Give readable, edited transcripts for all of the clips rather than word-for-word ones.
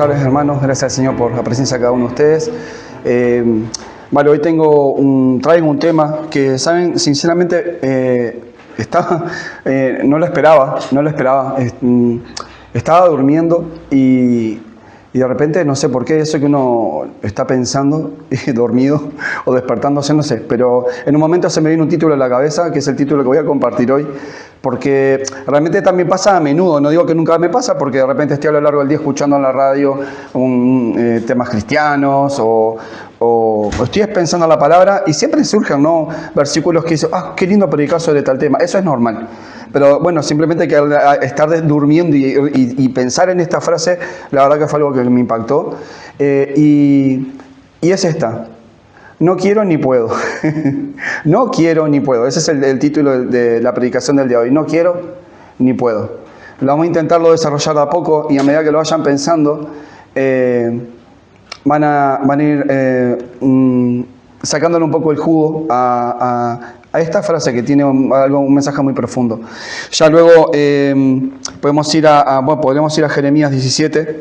tardes, hermanos. Gracias al Señor por la presencia de cada uno de ustedes. Vale, hoy traigo un tema que, saben, sinceramente, no lo esperaba. Estaba durmiendo y de repente, no sé por qué, eso que uno está pensando, dormido o despertándose, no sé, pero en un momento se me vino un título en la cabeza, que es el título que voy a compartir hoy, porque realmente también pasa a menudo, no digo que nunca me pasa, porque de repente estoy a lo largo del día escuchando en la radio temas cristianos o estoy pensando en la palabra y siempre surgen, ¿no?, versículos que dicen, qué lindo predicar sobre tal tema. Eso es normal. Pero bueno, simplemente que estar durmiendo y pensar en esta frase, la verdad que fue algo que me impactó. Y es esta: no quiero ni puedo. No quiero ni puedo. Ese es el título de la predicación del día de hoy. No quiero ni puedo. Vamos a intentarlo desarrollar de a poco y a medida que lo vayan pensando, van a ir sacándole un poco el jugo a esta frase que tiene un mensaje muy profundo. Ya luego podemos ir podremos ir a Jeremías 17.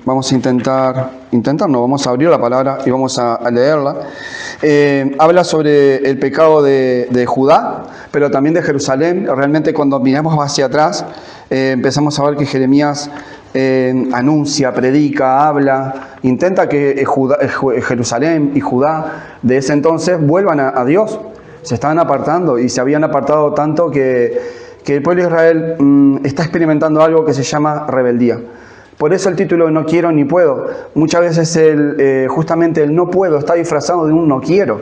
Vamos a vamos a abrir la palabra y vamos a leerla. Habla sobre el pecado de Judá, pero también de Jerusalén. Realmente, cuando miramos hacia atrás, empezamos a ver que Jeremías anuncia, predica, habla, intenta que Jerusalén y Judá de ese entonces vuelvan a Dios. Se estaban apartando y se habían apartado tanto que el pueblo de Israel está experimentando algo que se llama rebeldía. Por eso el título de no quiero ni puedo. Muchas veces justamente el no puedo está disfrazado de un no quiero,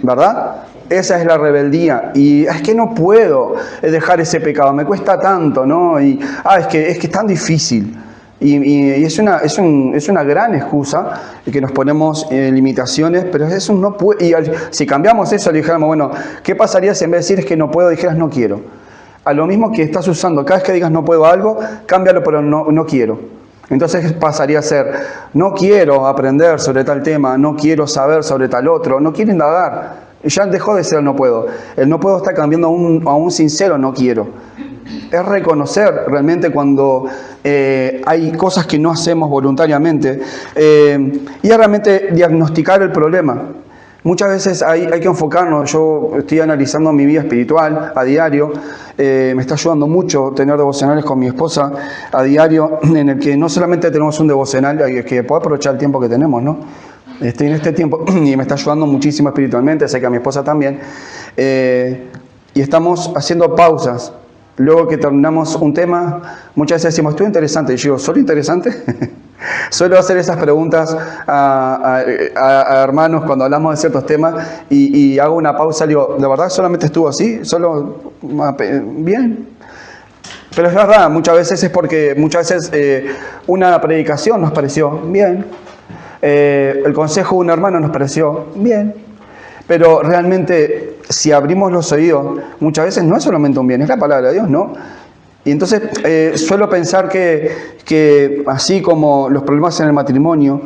¿verdad? Esa es la rebeldía. Y es que no puedo dejar ese pecado, me cuesta tanto, ¿no? Y es que es tan difícil. Y es una gran excusa que nos ponemos limitaciones, pero es un no puedo. Y si cambiamos eso, le dijéramos, bueno, ¿qué pasaría si en vez de decir es que no puedo, dijeras no quiero? A lo mismo que estás usando, cada vez que digas no puedo algo, cámbialo por no quiero. Entonces pasaría a ser, no quiero aprender sobre tal tema, no quiero saber sobre tal otro, no quiero indagar. Y ya dejó de ser el no puedo. El no puedo está cambiando a un sincero no quiero. Es reconocer realmente cuando hay cosas que no hacemos voluntariamente y es realmente diagnosticar el problema. Muchas veces hay que enfocarnos. Yo estoy analizando mi vida espiritual a diario. Me está ayudando mucho tener devocionales con mi esposa a diario, en el que no solamente tenemos un devocional, que puedo aprovechar el tiempo que tenemos, ¿no? Estoy en este tiempo y me está ayudando muchísimo espiritualmente, sé que a mi esposa también. Y estamos haciendo pausas. Luego que terminamos un tema, muchas veces decimos, estuvo interesante. Y yo digo, ¿solo interesante? Suelo hacer esas preguntas a hermanos cuando hablamos de ciertos temas y hago una pausa y digo, ¿de verdad solamente estuvo así? ¿Solo bien? Pero es verdad, muchas veces es porque una predicación nos pareció bien, el consejo de un hermano nos pareció bien, pero realmente si abrimos los oídos, muchas veces no es solamente un bien, es la palabra de Dios, ¿no? Y entonces suelo pensar que así como los problemas en el matrimonio,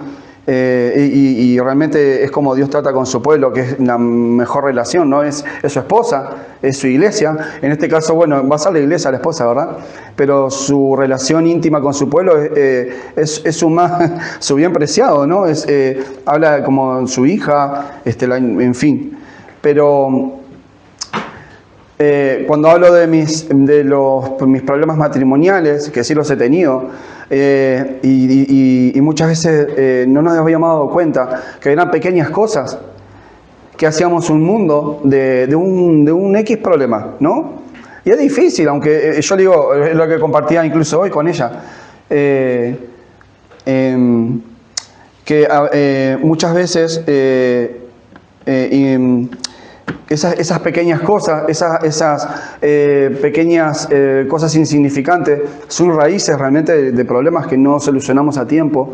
y realmente es como Dios trata con su pueblo, que es la mejor relación, ¿no? Es su esposa, es su iglesia. En este caso, bueno, va a ser la iglesia la esposa, ¿verdad? Pero su relación íntima con su pueblo es su bien preciado, ¿no? Habla como su hija, en fin. Pero cuando hablo de mis problemas matrimoniales, que sí los he tenido, y muchas veces no nos habíamos dado cuenta que eran pequeñas cosas que hacíamos un mundo de un X problema, ¿no? Y es difícil, aunque yo digo, es lo que compartía incluso hoy con ella, que muchas veces esas pequeñas cosas, esas pequeñas cosas insignificantes son raíces realmente de problemas que no solucionamos a tiempo,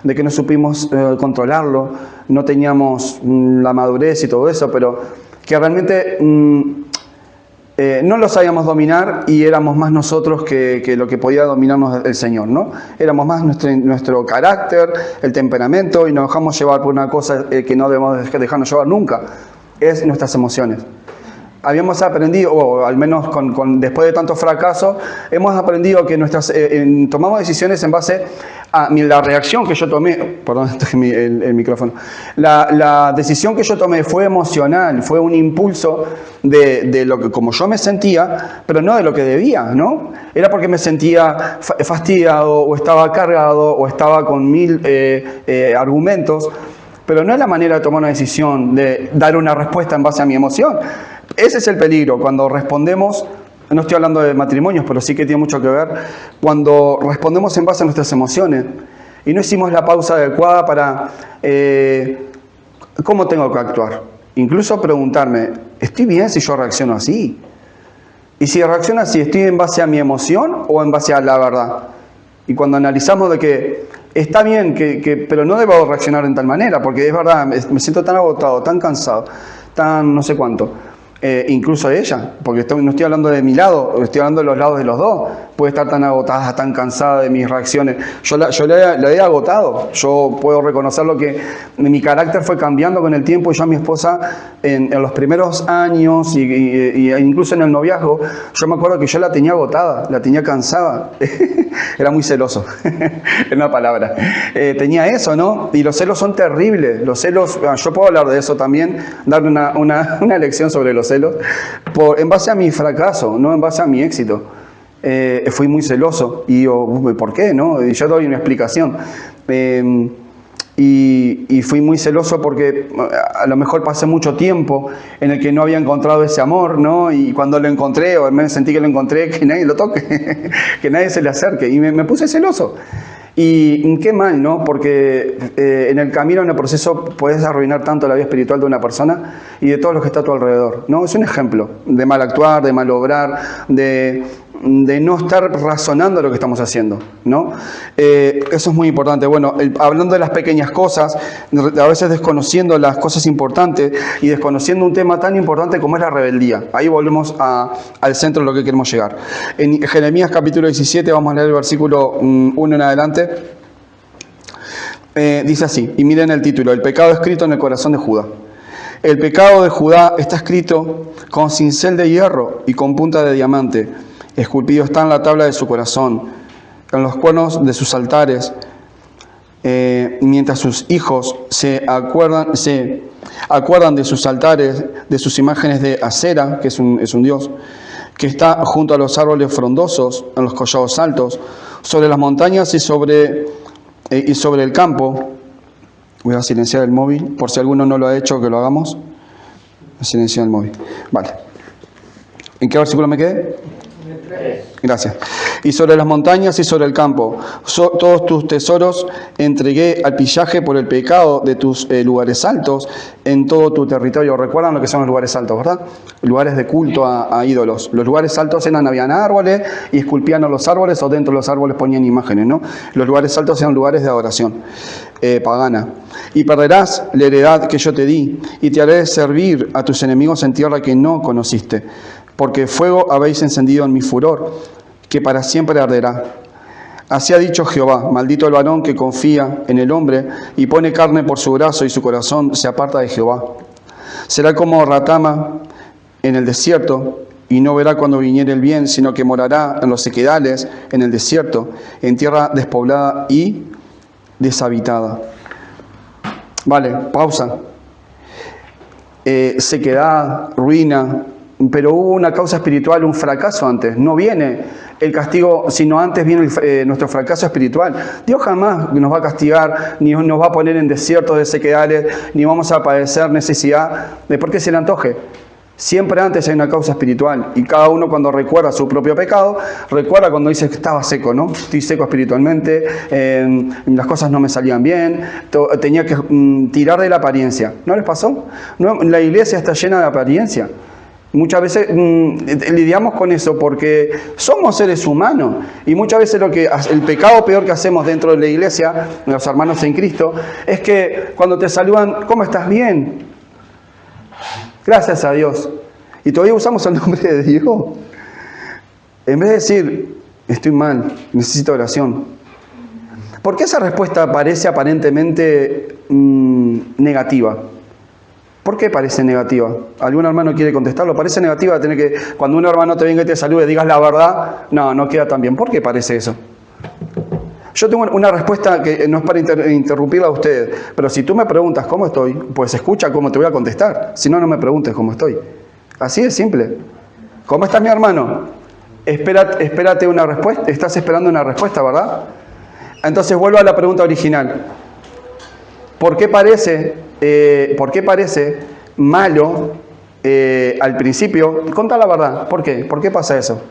de que no supimos controlarlo, no teníamos la madurez y todo eso, pero que realmente no lo sabíamos dominar y éramos más nosotros que lo que podía dominarnos el Señor, ¿no? Éramos más nuestro carácter, el temperamento, y nos dejamos llevar por una cosa que no debemos dejarnos llevar nunca, es nuestras emociones. habíamos aprendido, o al menos después de tantos fracasos, hemos aprendido que tomamos decisiones en base a la reacción que yo tomé. Perdón, el micrófono. La decisión que yo tomé fue emocional, fue un impulso de lo que como yo me sentía, pero no de lo que debía, ¿no? Era porque me sentía fastidiado, o estaba cargado, o estaba con 1000 argumentos. Pero no es la manera de tomar una decisión, de dar una respuesta en base a mi emoción. Ese es el peligro, cuando respondemos, no estoy hablando de matrimonios, pero sí que tiene mucho que ver, cuando respondemos en base a nuestras emociones y no hicimos la pausa adecuada para cómo tengo que actuar. Incluso preguntarme, ¿estoy bien si yo reacciono así? Y si reacciono así, ¿estoy en base a mi emoción o en base a la verdad? Y cuando analizamos de que está bien, pero no debo reaccionar en tal manera, porque es verdad, me siento tan agotado, tan cansado, tan no sé cuánto. Incluso ella, porque no estoy hablando de mi lado, estoy hablando de los lados de los dos. Puede estar tan agotada, tan cansada de mis reacciones. Yo la he agotado. Yo puedo reconocerlo que mi carácter fue cambiando con el tiempo. Y yo a mi esposa, en los primeros años, y incluso en el noviazgo, yo me acuerdo que yo la tenía agotada, la tenía cansada. Era muy celoso, es una palabra. Tenía eso, ¿no? Y los celos son terribles. Los celos, yo puedo hablar de eso también, dar una lección sobre los celos, en base a mi fracaso, no en base a mi éxito. Fui muy celoso y yo, ¿por qué? ¿No? Y yo doy una explicación. Y fui muy celoso porque a lo mejor pasé mucho tiempo en el que no había encontrado ese amor, ¿no? Y cuando lo encontré, o me sentí que lo encontré, que nadie lo toque, que nadie se le acerque. Y me puse celoso. Y qué mal, ¿no? Porque en el camino, en el proceso, puedes arruinar tanto la vida espiritual de una persona y de todos los que está a tu alrededor, ¿no? Es un ejemplo de mal actuar, de mal obrar, de no estar razonando lo que estamos haciendo, ¿no? Eso es muy importante. Bueno, hablando de las pequeñas cosas, a veces desconociendo las cosas importantes y desconociendo un tema tan importante como es la rebeldía. Ahí volvemos al centro de lo que queremos llegar. En Jeremías capítulo 17, vamos a leer el versículo 1 en adelante. Dice así, y miren el título: el pecado escrito en el corazón de Judá. El pecado de Judá está escrito con cincel de hierro y con punta de diamante. Esculpido está en la tabla de su corazón, en los cuernos de sus altares, mientras sus hijos se acuerdan de sus altares, de sus imágenes de Acera, que es un dios, que está junto a los árboles frondosos, en los collados altos, sobre las montañas y sobre el campo. Voy a silenciar el móvil, por si alguno no lo ha hecho, que lo hagamos. Silenciar el móvil. Vale. ¿En qué versículo me quedé? Gracias. Y sobre las montañas y sobre el campo, todos tus tesoros entregué al pillaje por el pecado de tus lugares altos en todo tu territorio. ¿Recuerdan lo que son los lugares altos, verdad? Lugares de culto a ídolos. Los lugares altos habían árboles y esculpían a los árboles, o dentro de los árboles ponían imágenes, ¿no? Los lugares altos eran lugares de adoración pagana. Y perderás la heredad que yo te di, y te haré servir a tus enemigos en tierra que no conociste. Porque fuego habéis encendido en mi furor, que para siempre arderá. Así ha dicho Jehová: maldito el varón que confía en el hombre y pone carne por su brazo, y su corazón se aparta de Jehová. Será como ratama en el desierto, y no verá cuando viniere el bien, sino que morará en los sequedales, en el desierto, en tierra despoblada y deshabitada. Vale, pausa. Sequedad, ruina. Pero hubo una causa espiritual, un fracaso antes. No viene el castigo, sino antes viene nuestro fracaso espiritual. Dios jamás nos va a castigar, ni nos va a poner en desiertos de sequedales, ni vamos a padecer necesidad de porque se le antoje. Siempre antes hay una causa espiritual. Y cada uno, cuando recuerda su propio pecado, recuerda cuando dice que estaba seco, ¿no? Estoy seco espiritualmente, las cosas no me salían bien, tenía que tirar de la apariencia. ¿No les pasó? No, la iglesia está llena de apariencia. Muchas veces lidiamos con eso porque somos seres humanos, y muchas veces el pecado peor que hacemos dentro de la iglesia, los hermanos en Cristo, es que cuando te saludan, ¿cómo estás? Bien, gracias a Dios, y todavía usamos el nombre de Dios, en vez de decir, estoy mal, necesito oración. ¿Por qué esa respuesta parece aparentemente negativa? ¿Por qué parece negativa? ¿Algún hermano quiere contestarlo? ¿Parece negativa tener que, cuando un hermano te venga y te salude, digas la verdad? No queda tan bien. ¿Por qué parece eso? Yo tengo una respuesta que no es para interrumpirla a ustedes, pero si tú me preguntas cómo estoy, pues escucha cómo te voy a contestar. Si no, no me preguntes cómo estoy. Así de simple. ¿Cómo estás, mi hermano? Espérate una respuesta. Estás esperando una respuesta, ¿verdad? Entonces vuelvo a la pregunta original. ¿Por qué parece malo al principio? Contá la verdad. ¿Por qué? ¿Por qué pasa eso?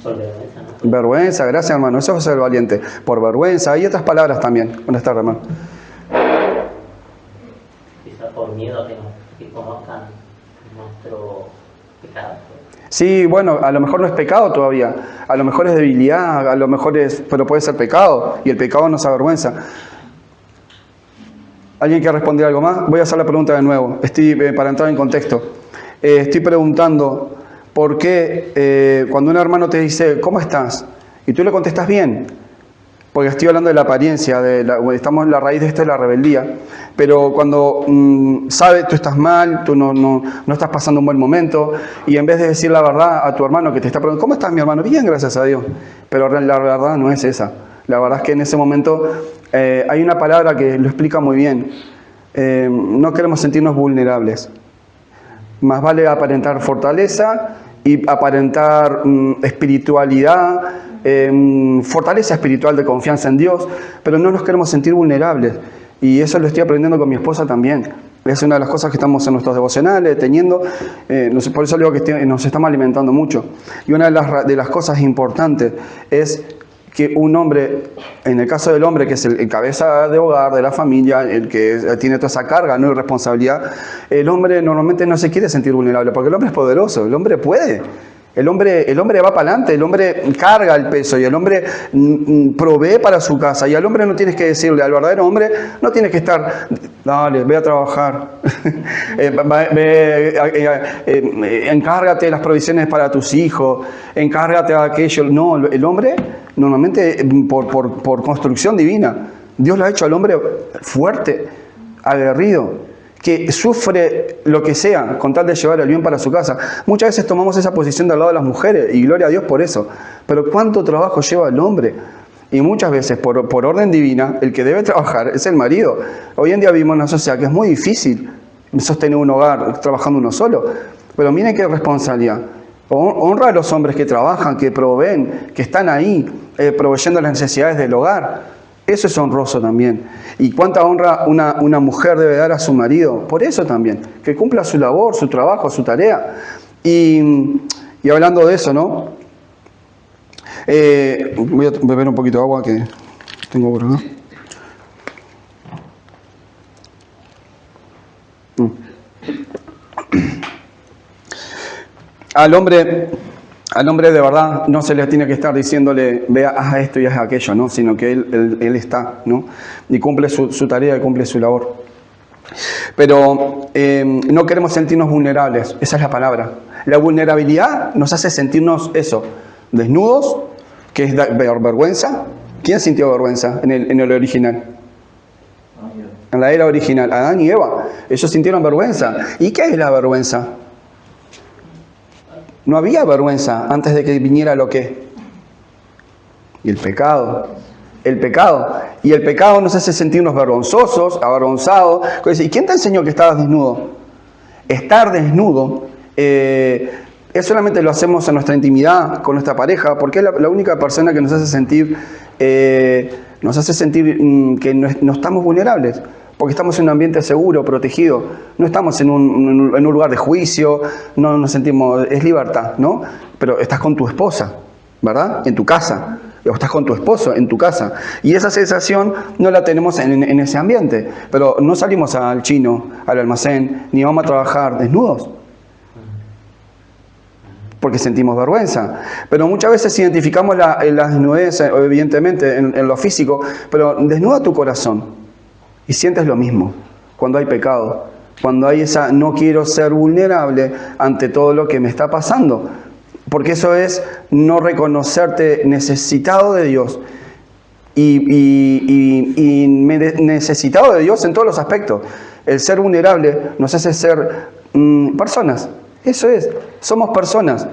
Por vergüenza, ¿no? Vergüenza, gracias, hermano. Eso es ser valiente. Por vergüenza. Hay otras palabras también. Buenas tardes, hermano. Quizá por miedo a que conozcan nuestro pecado. Sí, bueno, a lo mejor no es pecado todavía. A lo mejor es debilidad, a lo mejor pero puede ser pecado. Y el pecado nos avergüenza. ¿Alguien quiere responder algo más? Voy a hacer la pregunta de nuevo. Para entrar en contexto. Estoy preguntando, ¿por qué cuando un hermano te dice, ¿cómo estás? Y tú le contestas bien. Porque estoy hablando de la apariencia, estamos en la raíz de esto de la rebeldía. Pero cuando sabe, tú estás mal, tú no estás pasando un buen momento, y en vez de decir la verdad a tu hermano que te está preguntando, ¿cómo estás, mi hermano? Bien, gracias a Dios. Pero la verdad no es esa. La verdad es que en ese momento hay una palabra que lo explica muy bien. No queremos sentirnos vulnerables. Más vale aparentar fortaleza y aparentar espiritualidad, fortaleza espiritual de confianza en Dios, pero no nos queremos sentir vulnerables. Y eso lo estoy aprendiendo con mi esposa también. Es una de las cosas que estamos en nuestros devocionales teniendo. Por eso digo que nos estamos alimentando mucho. Y una de las cosas importantes es que un hombre, en el caso del hombre, que es el cabeza de hogar, de la familia, el que tiene toda esa carga, ¿no?, y responsabilidad, el hombre normalmente no se quiere sentir vulnerable, porque el hombre es poderoso, el hombre puede. El hombre va para adelante, el hombre carga el peso y el hombre provee para su casa. Y al hombre no tienes que decirle, al verdadero hombre no tienes que estar, dale, ve a trabajar, encárgate de las provisiones para tus hijos, encárgate de aquello. No, el hombre normalmente por construcción divina, Dios lo ha hecho al hombre fuerte, aguerrido, que sufre lo que sea con tal de llevar el bien para su casa. Muchas veces tomamos esa posición del lado de las mujeres y gloria a Dios por eso. Pero ¿cuánto trabajo lleva el hombre? Y muchas veces por orden divina el que debe trabajar es el marido. Hoy en día vivimos en una sociedad que es muy difícil sostener un hogar trabajando uno solo. Pero miren qué responsabilidad. Honra a los hombres que trabajan, que proveen, que están ahí proveyendo las necesidades del hogar. Eso es honroso también. ¿Y cuánta honra una mujer debe dar a su marido? Por eso también, que cumpla su labor, su trabajo, su tarea. Y hablando de eso, ¿no? Voy a beber un poquito de agua que tengo por acá. Al hombre de verdad no se le tiene que estar diciéndole, vea, haz esto y haz aquello, ¿no? Sino que él está, ¿no? Y cumple su tarea y cumple su labor. Pero no queremos sentirnos vulnerables, esa es la palabra. La vulnerabilidad nos hace sentirnos eso, desnudos, que es vergüenza. ¿Quién sintió vergüenza en el original? En la era original, Adán y Eva, ellos sintieron vergüenza. ¿Y qué es la vergüenza? No había vergüenza antes de que viniera lo que. Y el pecado. El pecado. Y el pecado nos hace sentirnos vergonzosos, avergonzados. ¿Y quién te enseñó que estabas desnudo? Estar desnudo solamente lo hacemos en nuestra intimidad, con nuestra pareja, porque es la única persona que nos hace sentir que no estamos vulnerables. Porque estamos en un ambiente seguro, protegido. No estamos en un lugar de juicio, no nos sentimos, es libertad, ¿no? Pero estás con tu esposa, ¿verdad? En tu casa. O estás con tu esposo en tu casa. Y esa sensación no la tenemos en ese ambiente. Pero no salimos al chino, al almacén, ni vamos a trabajar desnudos. Porque sentimos vergüenza. Pero muchas veces identificamos la desnudez, evidentemente, en lo físico, pero desnuda tu corazón. Y sientes lo mismo cuando hay pecado, cuando hay esa no quiero ser vulnerable ante todo lo que me está pasando. Porque eso es no reconocerte necesitado de Dios y necesitado de Dios en todos los aspectos. El ser vulnerable nos hace ser personas. Eso es, somos personas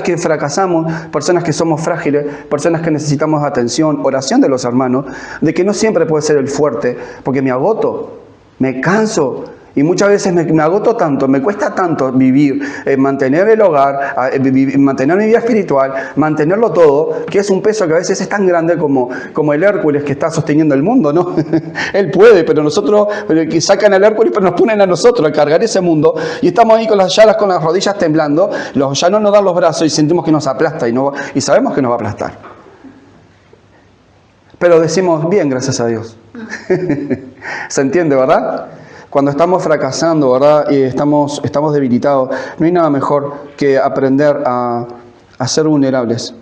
que fracasamos, personas que somos frágiles, personas que necesitamos atención, oración de los hermanos, de que no siempre puede ser el fuerte, porque me agoto, me canso. Y muchas veces me agoto tanto, me cuesta tanto vivir, mantener el hogar, mantener mi vida espiritual, mantenerlo todo, que es un peso que a veces es tan grande como el Hércules que está sosteniendo el mundo, ¿no? Él puede, pero nosotros, que sacan al Hércules, pero nos ponen a nosotros a cargar ese mundo, y estamos ahí con las rodillas temblando, ya no nos dan los brazos y sentimos que nos aplasta, y sabemos que nos va a aplastar. Pero decimos, bien, gracias a Dios. ¿Se entiende, verdad? Cuando estamos fracasando, ¿verdad? Y estamos debilitados, no hay nada mejor que aprender a ser vulnerables.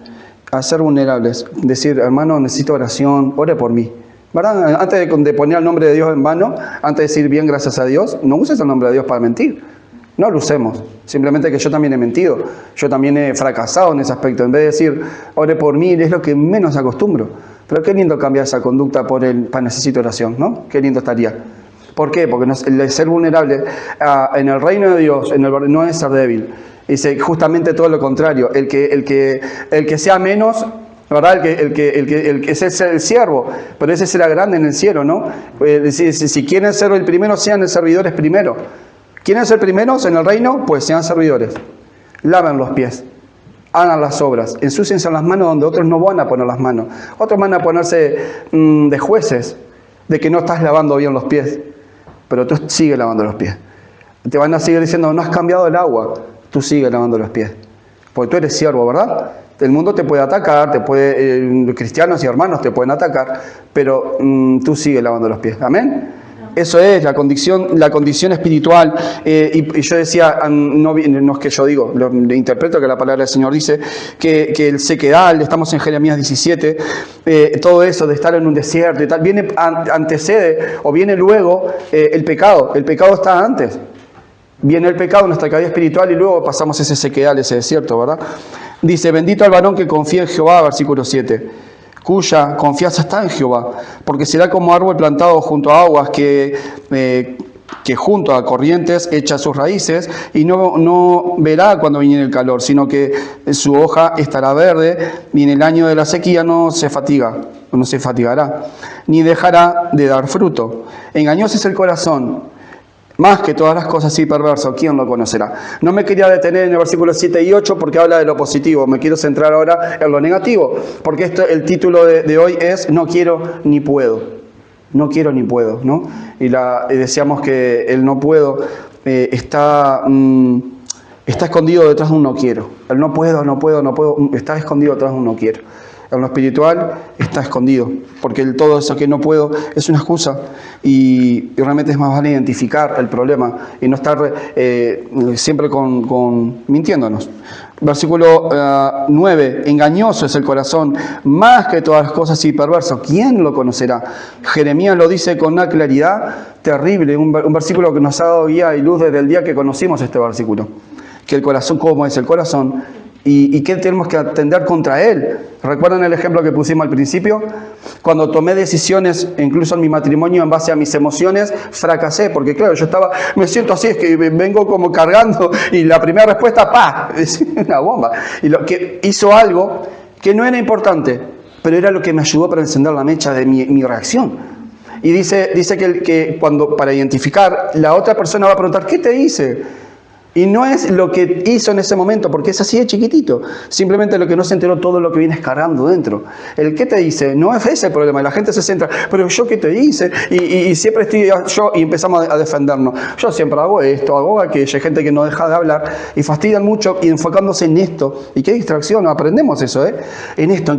A ser vulnerables. Decir, hermano, necesito oración, ore por mí. ¿Verdad? Antes de poner el nombre de Dios en vano, antes de decir bien, gracias a Dios, no uses el nombre de Dios para mentir. No lo usemos. Simplemente que yo también he mentido. Yo también he fracasado en ese aspecto. En vez de decir, ore por mí, es lo que menos acostumbro. Pero qué lindo cambiar esa conducta para necesito oración, ¿no? Qué lindo estaría. ¿Por qué? Porque el ser vulnerable en el reino de Dios no es ser débil. Dice justamente todo lo contrario. El que sea menos, ¿verdad? El que es el siervo, pero ese será grande en el cielo, ¿no? Si quieren ser el primero, sean los servidores primero. ¿Quieren ser primeros en el reino? Pues sean servidores. Laven los pies. Hagan las obras. Ensúciense las manos donde otros no van a poner las manos. Otros van a ponerse de jueces de que no estás lavando bien los pies. Pero tú sigues lavando los pies. Te van a seguir diciendo, no has cambiado el agua. Tú sigues lavando los pies. Porque tú eres siervo, ¿verdad? El mundo te puede atacar, cristianos y hermanos te pueden atacar, pero tú sigues lavando los pies. ¿Amén? Eso es la condición espiritual. Y yo decía, no es que yo digo, lo interpreto que la palabra del Señor dice, que el sequedal, estamos en Jeremías 17, todo eso de estar en un desierto y tal, antecede o viene luego el pecado. El pecado está antes. Viene el pecado, nuestra caída espiritual, y luego pasamos ese sequedal, ese desierto, ¿verdad? Dice, bendito el varón que confía en Jehová, versículo 7. Cuya confianza está en Jehová, porque será como árbol plantado junto a aguas que junto a corrientes echa sus raíces y no verá cuando viene el calor, sino que su hoja estará verde y en el año de la sequía no se fatigará, ni dejará de dar fruto. Engañoso es el corazón, más que todas las cosas y perverso, ¿quién lo conocerá? No me quería detener en el versículo 7 y 8 porque habla de lo positivo. Me quiero centrar ahora en lo negativo, porque el título de hoy es No quiero ni puedo. No quiero ni puedo, ¿no? Y decíamos que el no puedo está escondido detrás de un no quiero. El no puedo, está escondido detrás de un no quiero. En lo espiritual está escondido, porque todo eso que no puedo es una excusa y realmente es más vale identificar el problema y no estar siempre mintiéndonos. Versículo 9, engañoso es el corazón más que todas las cosas y perverso. ¿Quién lo conocerá? Jeremías lo dice con una claridad terrible, un versículo que nos ha dado guía y luz desde el día que conocimos este versículo. Que el corazón, ¿cómo es el corazón? ¿Y qué tenemos que atender contra él? ¿Recuerdan el ejemplo que pusimos al principio? Cuando tomé decisiones, incluso en mi matrimonio, en base a mis emociones, fracasé. Porque claro, me siento así, es que vengo como cargando y la primera respuesta, ¡pah! Es una bomba. Y lo que hizo algo que no era importante, pero era lo que me ayudó para encender la mecha de mi reacción. Y dice que para identificar, la otra persona va a preguntar, ¿qué te hice? Y no es lo que hizo en ese momento, porque es así de chiquitito. Simplemente lo que no se enteró todo lo que vienes cargando dentro. El qué te dice, no es ese el problema. La gente se centra, pero yo qué te hice, y siempre estoy yo, y empezamos a defendernos. Yo siempre hago esto, hago aquello. Hay gente que no deja de hablar y fastidian mucho y enfocándose en esto. Y qué distracción, aprendemos eso, en esto.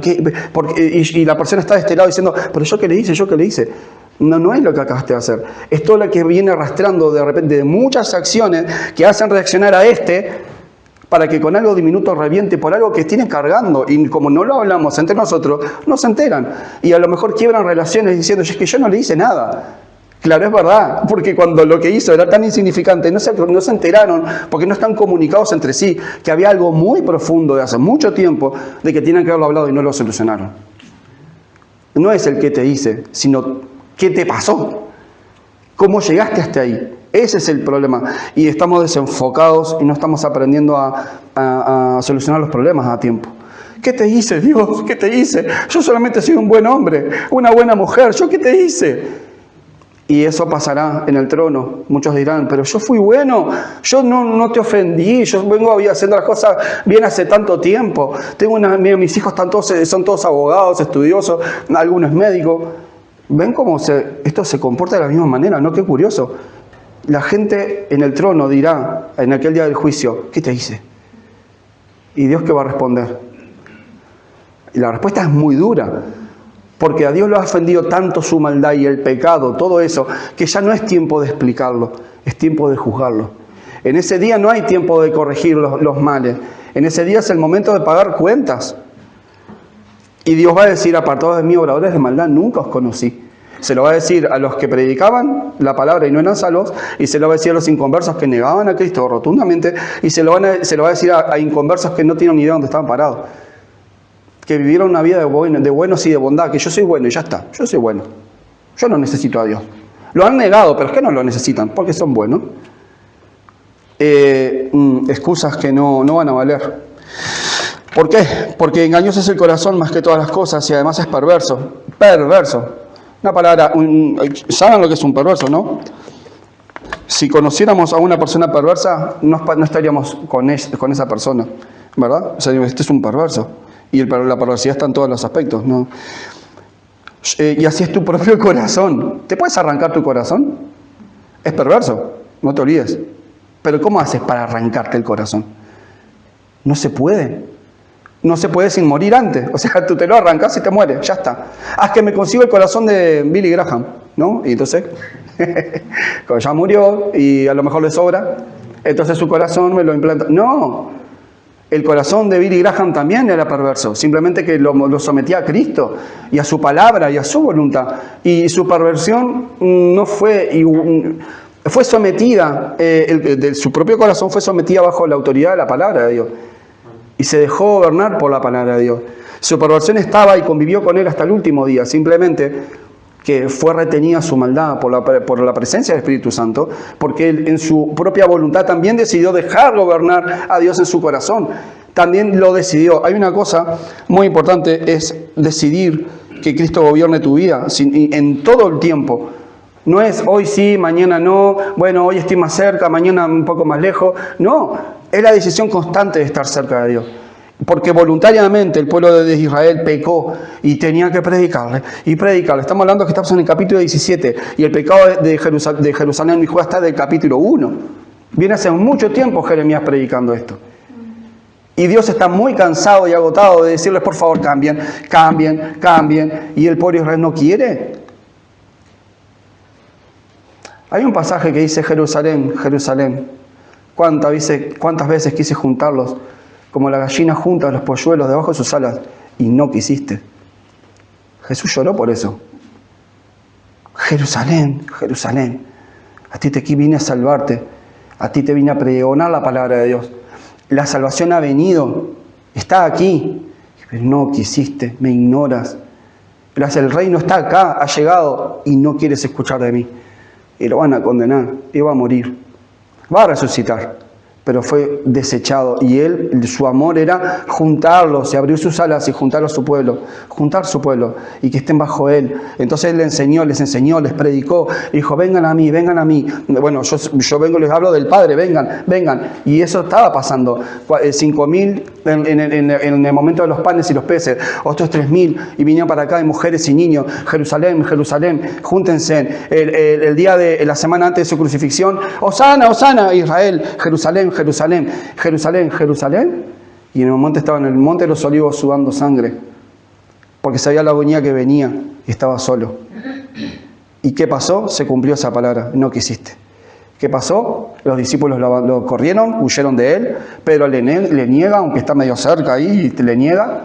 Y la persona está de este lado diciendo, pero yo qué le hice. No es lo que acabaste de hacer. Es todo lo que viene arrastrando de repente de muchas acciones que hacen reaccionar a para que con algo diminuto reviente por algo que tiene cargando. Y como no lo hablamos entre nosotros, no se enteran. Y a lo mejor quiebran relaciones diciendo, es que yo no le hice nada. Claro, es verdad, porque cuando lo que hizo era tan insignificante, no se enteraron, porque no están comunicados entre sí, que había algo muy profundo de hace mucho tiempo de que tienen que haberlo hablado y no lo solucionaron. no es el qué te hice, sino qué te pasó. ¿Cómo llegaste hasta ahí? Ese es el problema. Y estamos desenfocados y no estamos aprendiendo a solucionar los problemas a tiempo. ¿Qué te hice, Dios? ¿Qué te hice? Yo solamente soy un buen hombre, una buena mujer. ¿Yo qué te hice? Y eso pasará en el trono. Muchos dirán, pero yo fui bueno, yo no te ofendí, yo vengo haciendo las cosas bien hace tanto tiempo. Mis hijos son todos abogados, estudiosos, algunos médicos. ¿Ven cómo esto se comporta de la misma manera? ¿No? Qué curioso. La gente en el trono dirá, en aquel día del juicio, ¿qué te hice? ¿Y Dios qué va a responder? Y la respuesta es muy dura, porque a Dios lo ha ofendido tanto su maldad y el pecado, todo eso, que ya no es tiempo de explicarlo, es tiempo de juzgarlo. En ese día no hay tiempo de corregir los males, en ese día es el momento de pagar cuentas. Y Dios va a decir, apartados de mí, obradores de maldad, nunca os conocí. Se lo va a decir a los que predicaban la palabra y no eran salvos, y se lo va a decir a los inconversos que negaban a Cristo rotundamente, y se lo va a decir a inconversos que no tienen ni idea de dónde estaban parados. Que vivieron una vida de buenos y de bondad, que yo soy bueno y ya está, yo soy bueno. Yo no necesito a Dios. Lo han negado, pero es que no lo necesitan, porque son buenos. Excusas que no van a valer. ¿Por qué? Porque engañoso es el corazón más que todas las cosas y además es perverso. Perverso. Una palabra, ¿saben lo que es un perverso, no? Si conociéramos a una persona perversa, no estaríamos con esa persona, ¿verdad? O sea, este es un perverso. Y la perversidad está en todos los aspectos, ¿no? Y así es tu propio corazón. ¿Te puedes arrancar tu corazón? Es perverso, no te olvides. Pero ¿cómo haces para arrancarte el corazón? No se puede. No se puede sin morir antes. O sea, tú te lo arrancas y te mueres, ya está. Haz que me consigo el corazón de Billy Graham, ¿no? Y entonces, cuando ya murió y a lo mejor le sobra, entonces su corazón me lo implanta. No. El corazón de Billy Graham también era perverso, simplemente que lo sometía a Cristo y a su palabra y a su voluntad. Y su perversión no fue sometida, su propio corazón fue sometida bajo la autoridad de la palabra de Dios. Y se dejó gobernar por la palabra de Dios. Su perversión estaba y convivió con él hasta el último día, simplemente que fue retenida su maldad por la presencia del Espíritu Santo, porque él en su propia voluntad también decidió dejar gobernar a Dios en su corazón. También lo decidió. Hay una cosa muy importante, es decidir que Cristo gobierne tu vida en todo el tiempo. No es hoy sí, mañana no, bueno, hoy estoy más cerca, mañana un poco más lejos. No, es la decisión constante de estar cerca de Dios. Porque voluntariamente el pueblo de Israel pecó y tenía que predicarle y predicarle. Estamos hablando que estamos en el capítulo 17 y el pecado de Jerusalén y Judá está del capítulo 1. Viene hace mucho tiempo Jeremías predicando esto. Y Dios está muy cansado y agotado de decirles, por favor, cambien. Y el pueblo de Israel no quiere. Hay un pasaje que dice, Jerusalén, Jerusalén, ¿cuántas veces quise juntarlos? Como la gallina junta los polluelos debajo de sus alas, y no quisiste. Jesús lloró por eso. Jerusalén, Jerusalén, a ti te vine a salvarte, a ti te vine a pregonar la palabra de Dios. La salvación ha venido, está aquí, pero no quisiste, me ignoras. El reino está acá, ha llegado, y no quieres escuchar de mí. Y lo van a condenar, y va a morir. Va a resucitar. Pero fue desechado y su amor era juntarlos y abrir sus alas y juntar a su pueblo, juntar su pueblo y que estén bajo él. Entonces él les enseñó, les predicó, dijo, vengan a mí. Bueno, yo vengo, les hablo del Padre, vengan. Y eso estaba pasando, 5.000 en el momento de los panes y los peces, otros 3.000 y vinieron para acá, mujeres y niños. Jerusalén, Jerusalén, júntense. El día de la semana antes de su crucifixión, Hosana, Hosana, Israel, Jerusalén, Jerusalén, Jerusalén, Jerusalén. Y en el monte estaba en el monte de los olivos sudando sangre, porque sabía la agonía que venía y estaba solo. ¿Y qué pasó? Se cumplió esa palabra, no quisiste. ¿Qué pasó? Los discípulos lo corrieron, huyeron de él. Pedro le niega, aunque está medio cerca ahí, le niega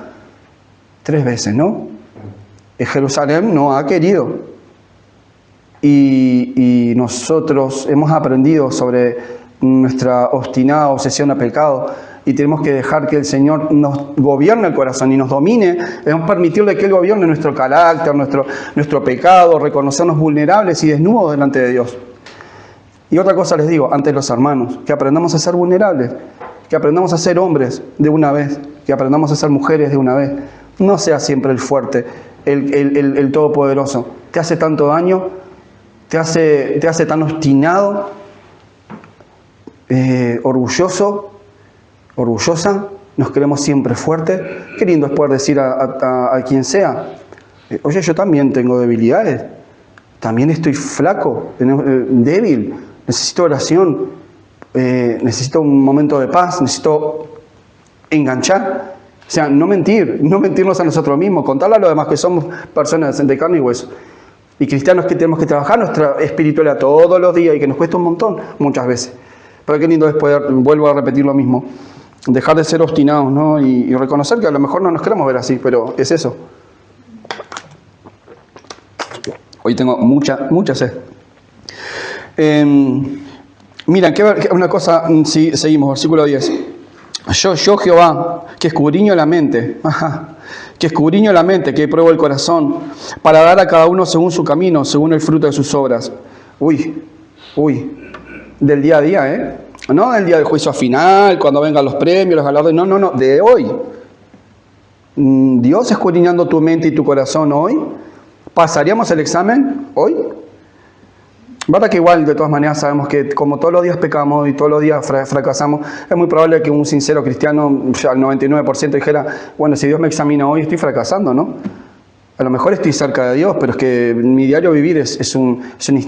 3 veces, ¿no? Jerusalén no ha querido. Y nosotros hemos aprendido sobre nuestra obstinada obsesión al pecado y tenemos que dejar que el Señor nos gobierne el corazón y nos domine. Debemos permitirle que Él gobierne nuestro carácter, nuestro pecado, reconocernos vulnerables y desnudos delante de Dios. Y otra cosa les digo, ante los hermanos, que aprendamos a ser vulnerables, que aprendamos a ser hombres de una vez, que aprendamos a ser mujeres de una vez. No sea siempre el fuerte, el todopoderoso. Te hace tanto daño, te hace tan obstinado, orgullosa, nos creemos siempre fuertes. Qué lindo es poder decir a quien sea, oye, yo también tengo debilidades, también estoy flaco, débil, necesito oración, necesito un momento de paz, necesito enganchar. O sea, no mentirnos a nosotros mismos, contarle a los demás que somos personas de carne y hueso. Y cristianos que tenemos que trabajar nuestra espiritualidad todos los días y que nos cuesta un montón, muchas veces. Pero qué lindo es poder, vuelvo a repetir lo mismo, dejar de ser obstinados, ¿no? Y reconocer que a lo mejor no nos queremos ver así, pero es eso. Hoy tengo mucha sed. Mira, una cosa, sí, seguimos, versículo 10. Yo Jehová, que escudriño la mente, que escudriño la mente, que pruebo el corazón, para dar a cada uno según su camino, según el fruto de sus obras. Uy, del día a día, no del día del juicio final, cuando vengan los premios, los galardones, no, de hoy. Dios escudriñando tu mente y tu corazón hoy. ¿Pasaríamos el examen hoy? ¿Verdad que igual de todas maneras sabemos que como todos los días pecamos y todos los días fracasamos, es muy probable que un sincero cristiano, ya el 99% dijera, bueno, si Dios me examina hoy estoy fracasando, ¿no? A lo mejor estoy cerca de Dios, pero es que mi diario vivir es un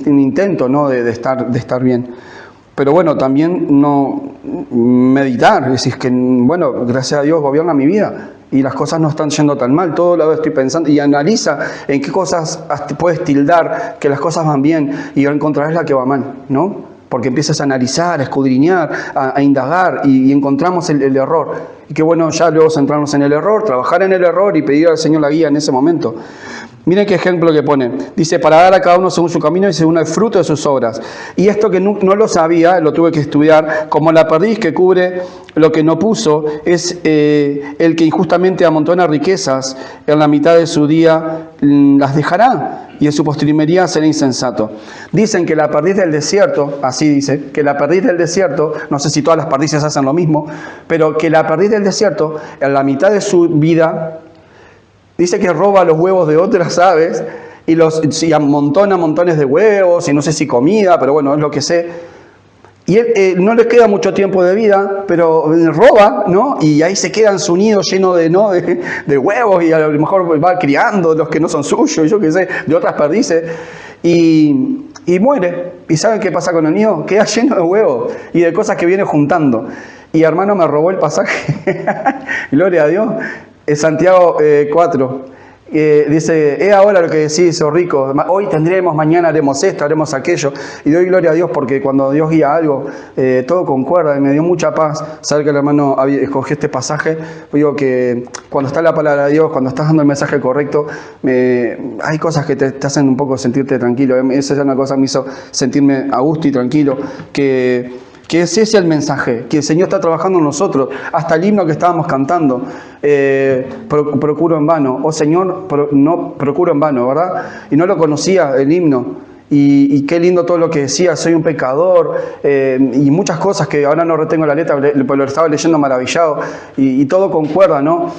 intento, ¿no? de estar bien. Pero bueno, también no meditar, es decir, que bueno, gracias a Dios gobierna mi vida y las cosas no están yendo tan mal, todo lo estoy pensando y analiza en qué cosas puedes tildar que las cosas van bien y encontrarás la que va mal, ¿no? Porque empiezas a analizar, a escudriñar, a indagar y encontramos el error. Y qué bueno ya luego centrarnos en el error, trabajar en el error y pedir al Señor la guía en ese momento. Miren qué ejemplo que pone. Dice, para dar a cada uno según su camino y según el fruto de sus obras. Y esto que no lo sabía, lo tuve que estudiar, como la perdiz que cubre lo que no puso, es el que injustamente amontona riquezas, en la mitad de su día las dejará, y en su postrimería será insensato. Dicen que la perdiz del desierto, así dice, que la perdiz del desierto, no sé si todas las perdices hacen lo mismo, pero que la perdiz del desierto, en la mitad de su vida, dice que roba los huevos de otras aves y amontona montones de huevos y no sé si comida, pero bueno, es lo que sé. Y él no le queda mucho tiempo de vida, pero roba, ¿no? Y ahí se queda en su nido lleno de huevos y a lo mejor va criando los que no son suyos, yo qué sé, de otras perdices. Y muere. ¿Y saben qué pasa con el nido? Queda lleno de huevos y de cosas que viene juntando. Y hermano, me robó el pasaje. Gloria a Dios. Santiago 4, dice, ahora lo que decís, oh rico, hoy tendremos, mañana haremos esto, haremos aquello, y doy gloria a Dios porque cuando Dios guía algo, todo concuerda, y me dio mucha paz saber que el hermano escogió este pasaje. Digo que cuando está la palabra de Dios, cuando estás dando el mensaje correcto, hay cosas que te hacen un poco sentirte tranquilo. Esa es una cosa que me hizo sentirme a gusto y tranquilo, que es ese el mensaje, que el Señor está trabajando en nosotros, hasta el himno que estábamos cantando, procuro en vano, oh Señor, no procuro en vano, ¿verdad? Y no lo conocía el himno, y qué lindo todo lo que decía, soy un pecador, y muchas cosas que ahora no retengo la letra, pero lo estaba leyendo maravillado, y todo concuerda, ¿no?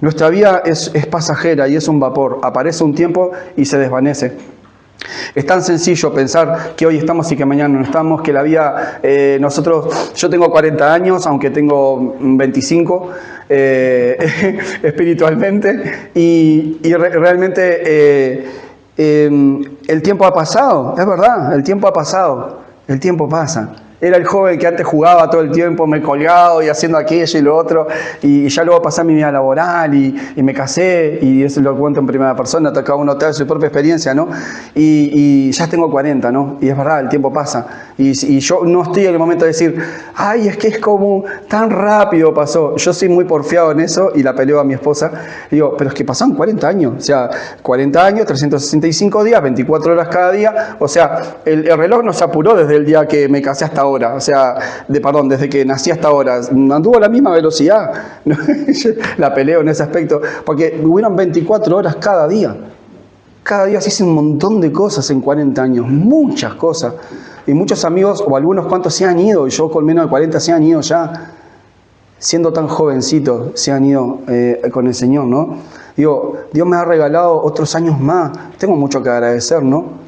Nuestra vida es pasajera y es un vapor, aparece un tiempo y se desvanece. Es tan sencillo pensar que hoy estamos y que mañana no estamos, que la vida, yo tengo 40 años, aunque tengo 25 espiritualmente, y realmente el tiempo ha pasado, es verdad, el tiempo ha pasado, el tiempo pasa. Era el joven que antes jugaba todo el tiempo, me colgado y haciendo aquello y lo otro, y ya luego pasé mi vida laboral y me casé, y eso lo cuento en primera persona, cada uno trae su propia experiencia, ¿no? Y ya tengo 40, ¿no? Y es verdad, el tiempo pasa. Y yo no estoy en el momento de decir, ay, es que es como tan rápido pasó. Yo soy muy porfiado en eso y la peleo a mi esposa. Y digo, pero es que pasaron 40 años, o sea, 40 años, 365 días, 24 horas cada día, o sea, el reloj no se apuró desde el día que me casé hasta ahora, o sea, desde que nací hasta ahora, anduvo a la misma velocidad. La peleo en ese aspecto, porque hubieron 24 horas cada día. Cada día se hizo un montón de cosas en 40 años, muchas cosas. Y muchos amigos, o algunos cuantos se han ido, y yo con menos de 40 se han ido ya, siendo tan jovencitos, se han ido con el Señor, ¿no? Digo, Dios me ha regalado otros años más, tengo mucho que agradecer, ¿no?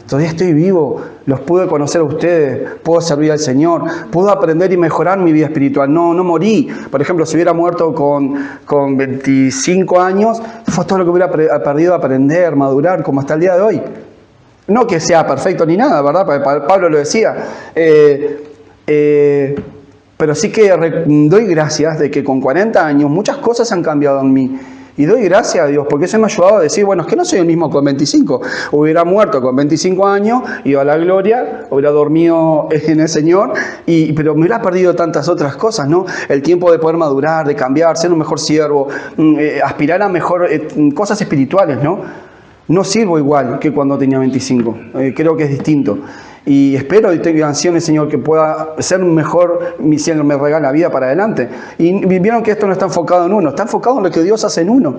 Todavía estoy vivo, los pude conocer a ustedes, puedo servir al Señor, puedo aprender y mejorar mi vida espiritual, no morí. Por ejemplo, si hubiera muerto con 25 años, fue todo lo que hubiera perdido aprender, madurar, como hasta el día de hoy. No que sea perfecto ni nada, ¿verdad? Pablo lo decía. Pero sí que doy gracias de que con 40 años muchas cosas han cambiado en mí. Y doy gracias a Dios, porque eso me ha ayudado a decir, bueno, es que no soy el mismo con 25. Hubiera muerto con 25 años, iba a la gloria, hubiera dormido en el Señor, pero me hubiera perdido tantas otras cosas, ¿no? El tiempo de poder madurar, de cambiar, ser un mejor siervo, aspirar a mejor cosas espirituales, ¿no? No sirvo igual que cuando tenía 25. Creo que es distinto. Y espero y tengo ansias, Señor, que pueda ser mejor, mi Señor me regala vida para adelante. Y vieron que esto no está enfocado en uno, está enfocado en lo que Dios hace en uno.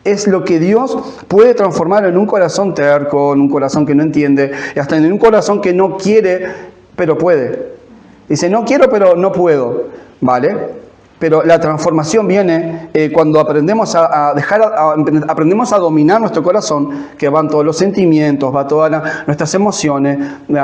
Es lo que Dios puede transformar en un corazón terco, en un corazón que no entiende, y hasta en un corazón que no quiere, pero puede. Dice, no quiero, pero no puedo. ¿Vale? Pero la transformación viene cuando aprendemos aprendemos a dominar nuestro corazón, que van todos los sentimientos, va todas nuestras emociones.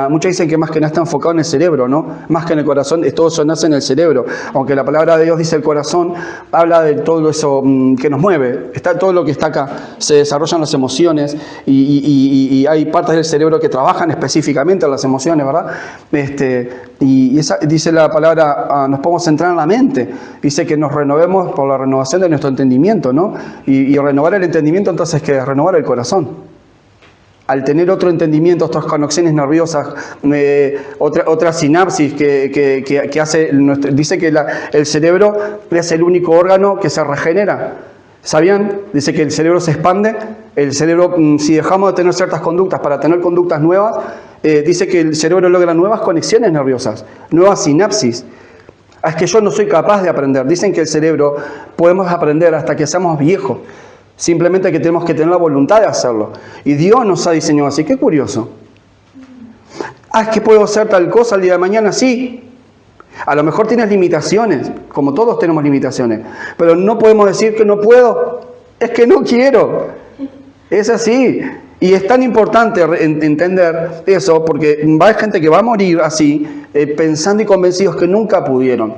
Muchos dicen que más que nada está enfocado en el cerebro, ¿no? Más que en el corazón, todo eso nace en el cerebro. Aunque la palabra de Dios dice el corazón, habla de todo eso que nos mueve. Está todo lo que está acá, se desarrollan las emociones y hay partes del cerebro que trabajan específicamente en las emociones, ¿verdad? Y esa, dice la palabra, nos podemos centrar en la mente. Dice que nos renovemos por la renovación de nuestro entendimiento, ¿no? Y renovar el entendimiento, entonces, ¿qué es? Renovar el corazón. Al tener otro entendimiento, otras conexiones nerviosas, otra sinapsis que hace... dice que el cerebro es el único órgano que se regenera. ¿Sabían? Dice que el cerebro se expande. El cerebro, si dejamos de tener ciertas conductas para tener conductas nuevas, dice que el cerebro logra nuevas conexiones nerviosas, nuevas sinapsis. Es que yo no soy capaz de aprender. Dicen que el cerebro podemos aprender hasta que seamos viejos. Simplemente que tenemos que tener la voluntad de hacerlo. Y Dios nos ha diseñado así. Qué curioso. Es que puedo hacer tal cosa el día de mañana. Sí. A lo mejor tienes limitaciones, como todos tenemos limitaciones. Pero no podemos decir que no puedo. Es que no quiero. Es así. Y es tan importante entender eso, porque hay gente que va a morir así, pensando y convencidos que nunca pudieron.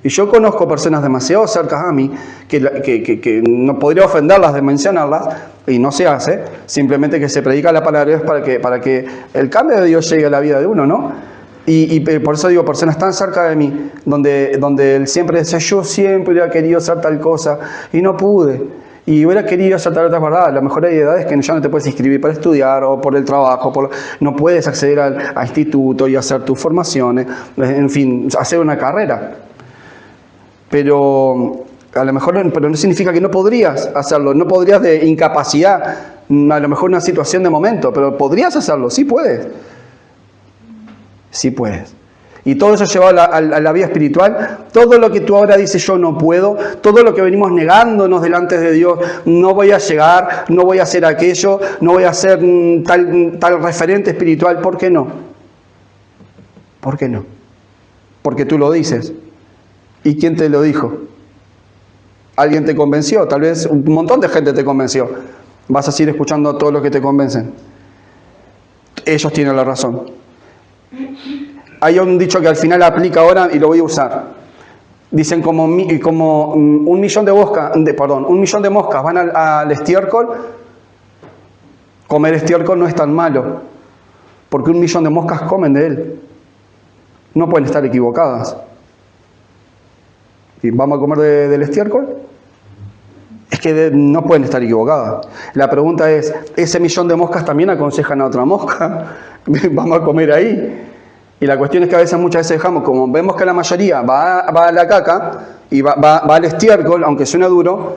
Y yo conozco personas demasiado cercanas a mí, que no podría ofenderlas de mencionarlas, y no se hace, simplemente que se predica la palabra de Dios para que el cambio de Dios llegue a la vida de uno, ¿no? Y por eso digo, personas tan cerca de mí, donde él siempre decía, yo siempre hubiera querido hacer tal cosa, y no pude. Y hubiera querido hacer tal otra verdad. A lo mejor hay edades que ya no te puedes inscribir para estudiar o por el trabajo, no puedes acceder al instituto y hacer tus formaciones, en fin, hacer una carrera. Pero a lo mejor no significa que no podrías hacerlo, no podrías de incapacidad, a lo mejor una situación de momento, pero podrías hacerlo, sí puedes. Sí puedes. Y todo eso llevado a la vida espiritual, todo lo que tú ahora dices yo no puedo, todo lo que venimos negándonos delante de Dios, no voy a llegar, no voy a hacer aquello, no voy a ser tal referente espiritual, ¿por qué no? ¿Por qué no? Porque tú lo dices. ¿Y quién te lo dijo? ¿Alguien te convenció? Tal vez un montón de gente te convenció. Vas a seguir escuchando a todos los que te convencen. Ellos tienen la razón. Hay un dicho que al final aplica ahora y lo voy a usar. Dicen como 1 millón de moscas van al estiércol. Comer estiércol no es tan malo, porque 1 millón de moscas comen de él. No pueden estar equivocadas. ¿Y vamos a comer del estiércol? Es que no pueden estar equivocadas. La pregunta es, ¿ese 1 millón de moscas también aconsejan a otra mosca? ¿Vamos a comer ahí? Y la cuestión es que muchas veces dejamos, como vemos que la mayoría va a la caca y va al estiércol, aunque suene duro,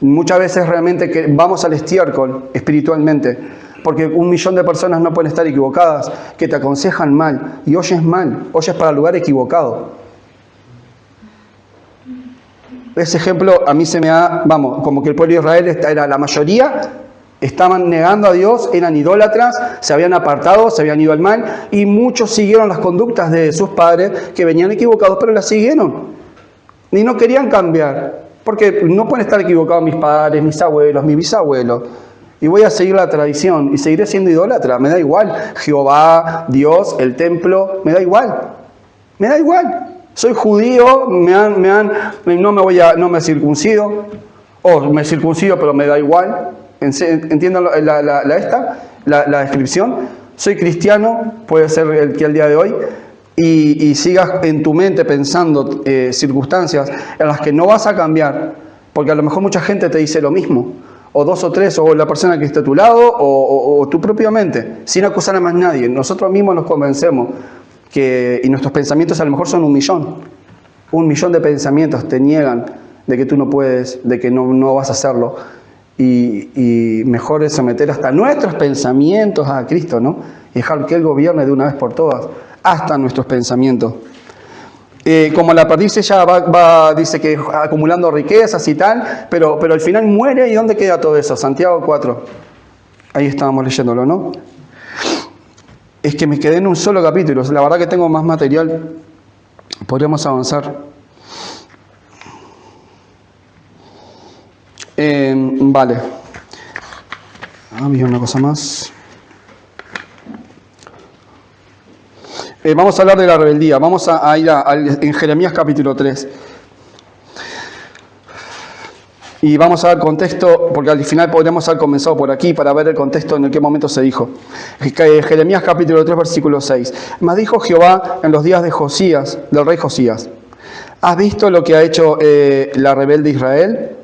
muchas veces realmente que vamos al estiércol espiritualmente porque 1.000.000 de personas no pueden estar equivocadas, que te aconsejan mal y oyes mal, oyes para el lugar equivocado. Ese ejemplo a mí se me da, vamos, como que el pueblo de Israel era la mayoría, estaban negando a Dios, eran idólatras, se habían apartado, se habían ido al mal, y muchos siguieron las conductas de sus padres que venían equivocados, pero las siguieron. Y no querían cambiar, porque no pueden estar equivocados mis padres, mis abuelos, mis bisabuelos. Y voy a seguir la tradición y seguiré siendo idólatra, me da igual. Jehová, Dios, el templo, me da igual. Me da igual. Soy judío, no me circuncido, o me circuncido pero me da igual. ¿Entienden la descripción? Soy cristiano, puede ser el que al día de hoy, y sigas en tu mente pensando circunstancias en las que no vas a cambiar, porque a lo mejor mucha gente te dice lo mismo, o 2 o 3, o la persona que esté a tu lado, o tú propiamente, sin acusar a más nadie. Nosotros mismos nos convencemos y nuestros pensamientos a lo mejor son 1.000.000. 1.000.000 de pensamientos te niegan de que tú no puedes, de que no vas a hacerlo. Y mejor es someter hasta nuestros pensamientos a Cristo, ¿no? Y dejar que Él gobierne de una vez por todas, hasta nuestros pensamientos. Como la perdiz ella dice que acumulando riquezas y tal, pero al final muere. ¿Y dónde queda todo eso? Santiago 4. Ahí estábamos leyéndolo, ¿no? Es que me quedé en un solo capítulo. La verdad que tengo más material. Podríamos avanzar. Vale. Había una cosa más. Vamos a hablar de la rebeldía. Vamos a ir en Jeremías capítulo 3. Y vamos a dar contexto, porque al final podríamos haber comenzado por aquí para ver el contexto en el que momento se dijo. Jeremías capítulo 3, versículo 6. Mas dijo Jehová en los días de Josías, del rey Josías: ¿has visto lo que ha hecho la rebelde Israel?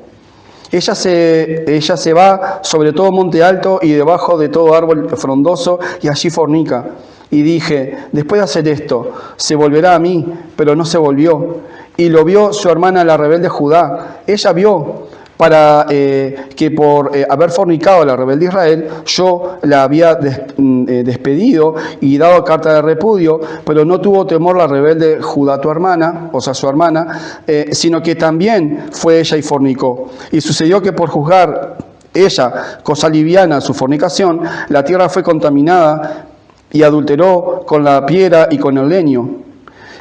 Ella se va sobre todo monte alto y debajo de todo árbol frondoso, y allí fornica. Y dije, después de hacer esto, se volverá a mí, pero no se volvió. Y lo vio su hermana la rebelde Judá. Ella vio para que por haber fornicado a la rebelde Israel, yo la había despedido y dado carta de repudio, pero no tuvo temor la rebelde Judá, tu hermana, o sea, su hermana, sino que también fue ella y fornicó. Y sucedió que por juzgar ella, cosa liviana, su fornicación, la tierra fue contaminada y adulteró con la piedra y con el leño.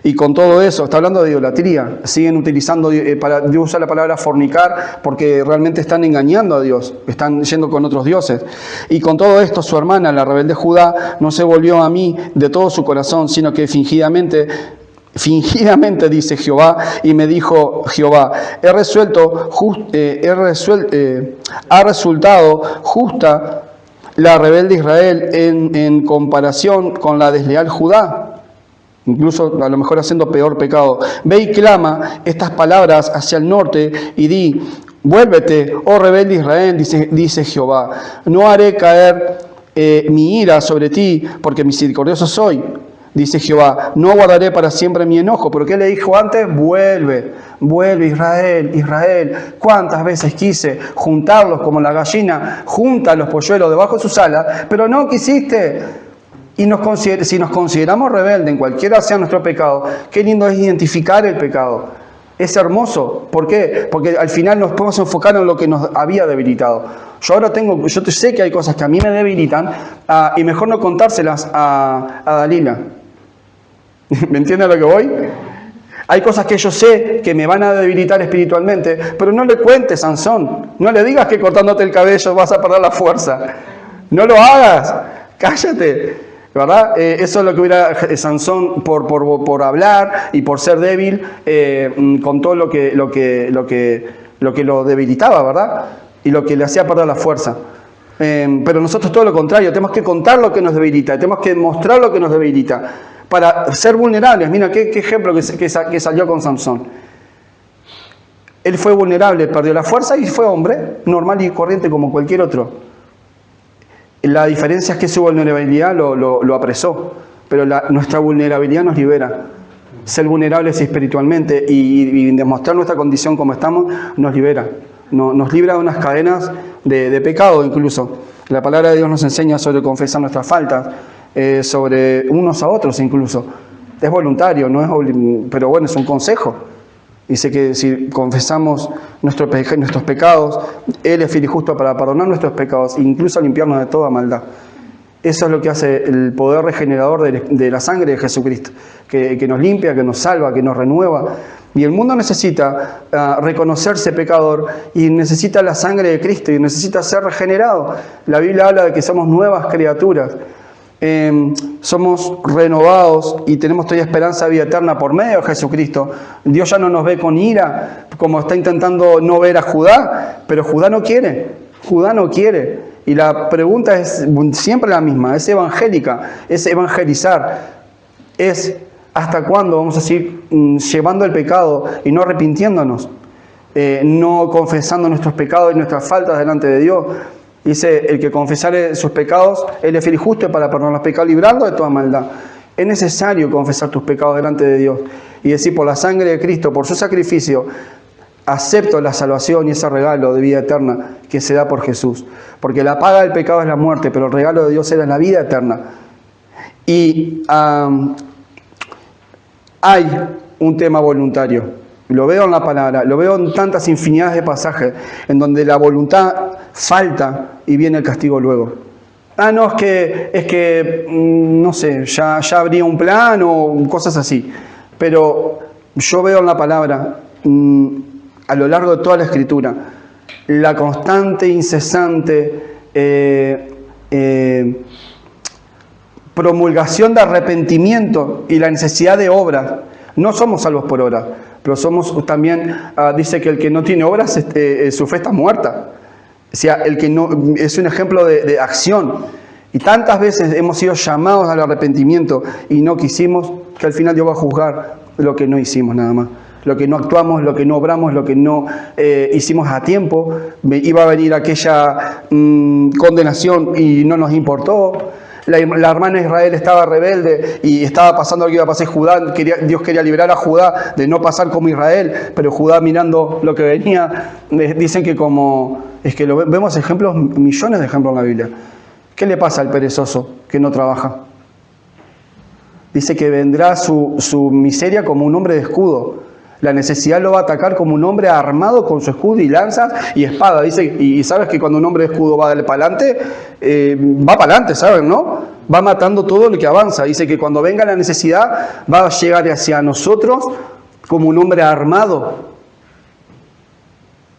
Y con todo eso, está hablando de idolatría, siguen utilizando, Dios usa la palabra fornicar porque realmente están engañando a Dios, están yendo con otros dioses. Y con todo esto su hermana, la rebelde Judá, no se volvió a mí de todo su corazón, sino que fingidamente dice Jehová, y me dijo Jehová, ha resultado justa la rebelde Israel en comparación con la desleal Judá, incluso a lo mejor haciendo peor pecado. Ve y clama estas palabras hacia el norte y di, vuélvete, oh rebelde Israel, dice Jehová, no haré caer mi ira sobre ti, porque misericordioso soy, dice Jehová, no guardaré para siempre mi enojo. ¿Pero qué le dijo antes? Vuelve Israel, Israel. ¿Cuántas veces quise juntarlos como la gallina junta los polluelos debajo de sus alas, pero no quisiste? Y si nos consideramos rebeldes en cualquiera sea nuestro pecado, qué lindo es identificar el pecado. Es hermoso. ¿Por qué? Porque al final nos podemos enfocar en lo que nos había debilitado. Yo sé que hay cosas que a mí me debilitan, y mejor no contárselas a Dalila. ¿Me entiende a lo que voy? Hay cosas que yo sé que me van a debilitar espiritualmente, pero no le cuentes, Sansón. No le digas que cortándote el cabello vas a perder la fuerza. No lo hagas. Cállate. ¿Verdad? Eso es lo que hubiera Sansón por hablar y por ser débil, con todo lo que lo debilitaba, ¿verdad? Y lo que le hacía perder la fuerza. Pero nosotros todo lo contrario, tenemos que contar lo que nos debilita, tenemos que mostrar lo que nos debilita para ser vulnerables. Mira qué ejemplo que salió con Sansón. Él fue vulnerable, perdió la fuerza y fue hombre normal y corriente como cualquier otro. La diferencia es que su vulnerabilidad lo apresó, pero nuestra vulnerabilidad nos libera. Ser vulnerables espiritualmente y demostrar nuestra condición como estamos, nos libera. Nos libra de unas cadenas de pecado incluso. La palabra de Dios nos enseña sobre confesar nuestras faltas, sobre unos a otros incluso. Es voluntario, no es pero bueno, es un consejo. Dice que si confesamos nuestros pecados, Él es fiel y justo para perdonar nuestros pecados e incluso limpiarnos de toda maldad. Eso es lo que hace el poder regenerador de la sangre de Jesucristo, que nos limpia, que nos salva, que nos renueva. Y el mundo necesita reconocerse pecador y necesita la sangre de Cristo y necesita ser regenerado. La Biblia habla de que somos nuevas criaturas. Somos renovados y tenemos todavía esperanza de vida eterna por medio de Jesucristo. Dios ya no nos ve con ira, como está intentando no ver a Judá, pero Judá no quiere. Judá no quiere. Y la pregunta es siempre la misma, es evangélica, es evangelizar. Es ¿hasta cuándo vamos a seguir llevando el pecado y no arrepintiéndonos? No confesando nuestros pecados y nuestras faltas delante de Dios. Dice, el que confesare sus pecados, Él es fiel y justo para perdonar los pecados, librando de toda maldad. Es necesario confesar tus pecados delante de Dios y decir, por la sangre de Cristo, por su sacrificio, acepto la salvación y ese regalo de vida eterna que se da por Jesús. Porque la paga del pecado es la muerte, pero el regalo de Dios era la vida eterna. Y hay un tema voluntario. Lo veo en la palabra, lo veo en tantas infinidades de pasajes en donde la voluntad falta y viene el castigo luego. No, es que no sé, ya habría un plan o cosas así. Pero yo veo en la palabra, a lo largo de toda la Escritura, la constante, incesante promulgación de arrepentimiento y la necesidad de obras. No somos salvos por obras, pero somos también, dice que el que no tiene obras, su fe está muerta. O sea, el que no, es un ejemplo de acción. Y tantas veces hemos sido llamados al arrepentimiento y no quisimos, que al final Dios va a juzgar lo que no hicimos nada más. Lo que no actuamos, lo que no obramos, lo que no hicimos a tiempo. Iba a venir aquella condenación y no nos importó. La hermana Israel estaba rebelde y estaba pasando lo que iba a pasar Judá. Dios quería liberar a Judá de no pasar como Israel, pero Judá, mirando lo que venía, dicen que vemos ejemplos, millones de ejemplos en la Biblia. ¿Qué le pasa al perezoso que no trabaja? Dice que vendrá su miseria como un hombre de escudo. La necesidad lo va a atacar como un hombre armado con su escudo y lanzas y espada. Dice, y sabes que cuando un hombre de escudo va para adelante, va para adelante, ¿saben, no? Va matando todo lo que avanza. Dice que cuando venga la necesidad, va a llegar hacia nosotros como un hombre armado.